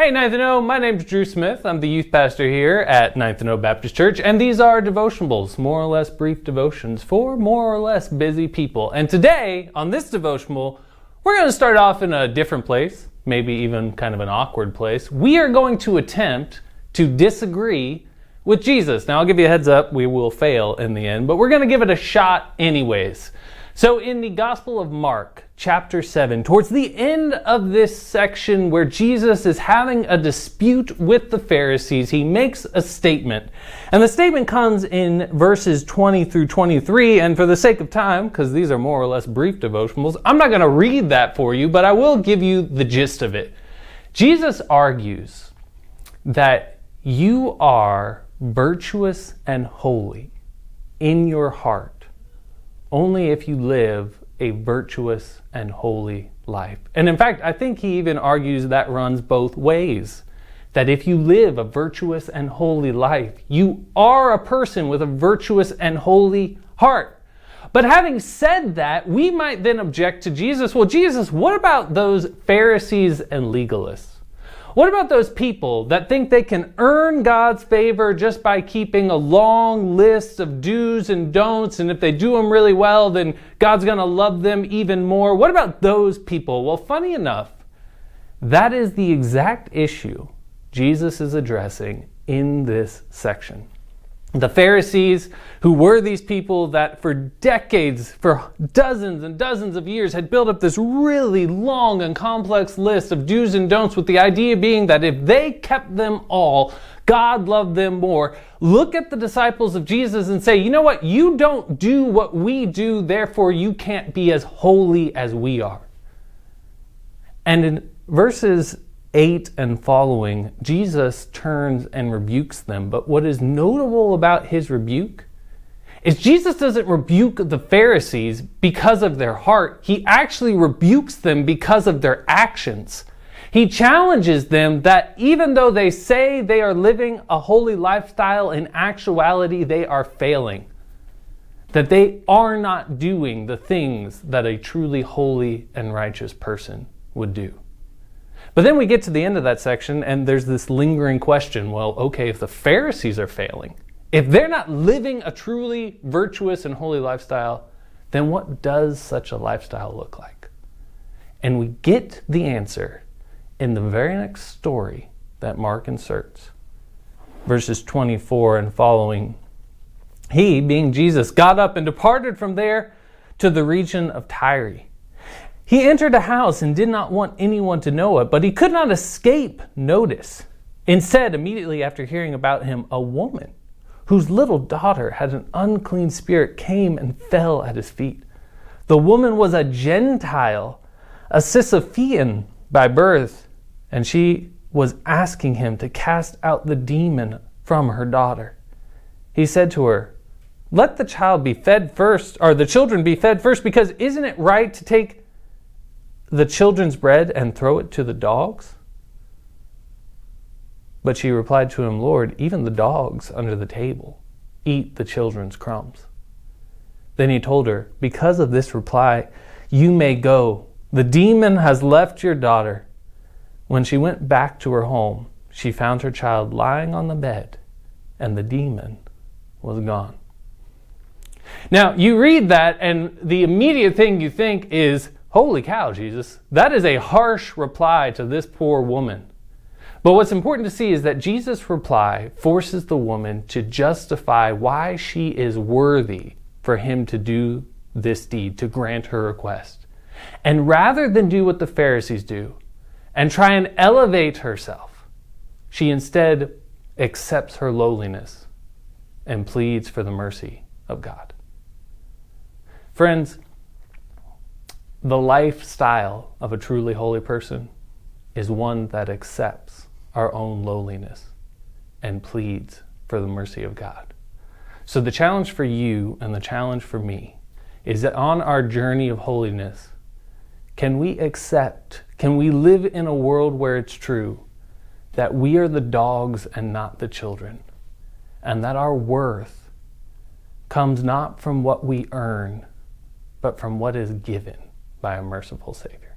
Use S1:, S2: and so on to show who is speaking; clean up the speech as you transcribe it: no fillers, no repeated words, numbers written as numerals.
S1: Hey, Ninth and O, my name's Drew Smith. I'm the youth pastor here at Ninth and O Baptist Church, and these are Devotionables, more or less brief devotions for more or less busy people. And today, on this devotional, we're going to start off in a different place, maybe even kind of an awkward place. We are going to attempt to disagree with Jesus. Now, I'll give you a heads up, we will fail in the end, but we're going to give it a shot anyways. So in the Gospel of Mark, chapter 7, towards the end of this section where Jesus is having a dispute with the Pharisees, he makes a statement. And the statement comes in verses 20 through 23. And for the sake of time, because these are more or less brief devotionals, I'm not going to read that for you, but I will give you the gist of it. Jesus argues that you are virtuous and holy in your heart only if you live a virtuous and holy life. And in fact, I think he even argues that runs both ways. That if you live a virtuous and holy life, you are a person with a virtuous and holy heart. But having said that, we might then object to Jesus. Well, Jesus, what about those Pharisees and legalists? What about those people that think they can earn God's favor just by keeping a long list of do's and don'ts, and if they do them really well, then God's going to love them even more? What about those people? Well, funny enough, that is the exact issue Jesus is addressing in this section. The Pharisees, who were these people that for decades, for dozens and dozens of years, had built up this really long and complex list of do's and don'ts, with the idea being that if they kept them all, God loved them more. Look at the disciples of Jesus and say, you know what? You don't do what we do, therefore you can't be as holy as we are. And in verses 8 and following, Jesus turns and rebukes them. But what is notable about his rebuke is Jesus doesn't rebuke the Pharisees because of their heart. He actually rebukes them because of their actions. He challenges them that even though they say they are living a holy lifestyle, in actuality they are failing. That they are not doing the things that a truly holy and righteous person would do. But then we get to the end of that section and there's this lingering question. Well, okay, if the Pharisees are failing, if they're not living a truly virtuous and holy lifestyle, then what does such a lifestyle look like? And we get the answer in the very next story that Mark inserts. Verses 24 and following. He, being Jesus, got up and departed from there to the region of Tyre. He entered a house and did not want anyone to know it, but he could not escape notice. Instead, immediately after hearing about him, a woman whose little daughter had an unclean spirit came and fell at his feet. The woman was a Gentile, a Sisyphean by birth, and she was asking him to cast out the demon from her daughter. He said to her, "Let the child be fed first, or the children be fed first, because isn't it right to take the children's bread and throw it to the dogs?" But she replied to him, "Lord, even the dogs under the table eat the children's crumbs." Then he told her, "Because of this reply, you may go. The demon has left your daughter." When she went back to her home, she found her child lying on the bed, and the demon was gone. Now, you read that, and the immediate thing you think is, holy cow, Jesus, that is a harsh reply to this poor woman. But what's important to see is that Jesus' reply forces the woman to justify why she is worthy for him to do this deed, to grant her request. And rather than do what the Pharisees do and try and elevate herself, she instead accepts her lowliness and pleads for the mercy of God. Friends, the lifestyle of a truly holy person is one that accepts our own lowliness and pleads for the mercy of God. So the challenge for you and the challenge for me is that on our journey of holiness, can we live in a world where it's true that we are the dogs and not the children, and that our worth comes not from what we earn, but from what is given by a merciful Savior.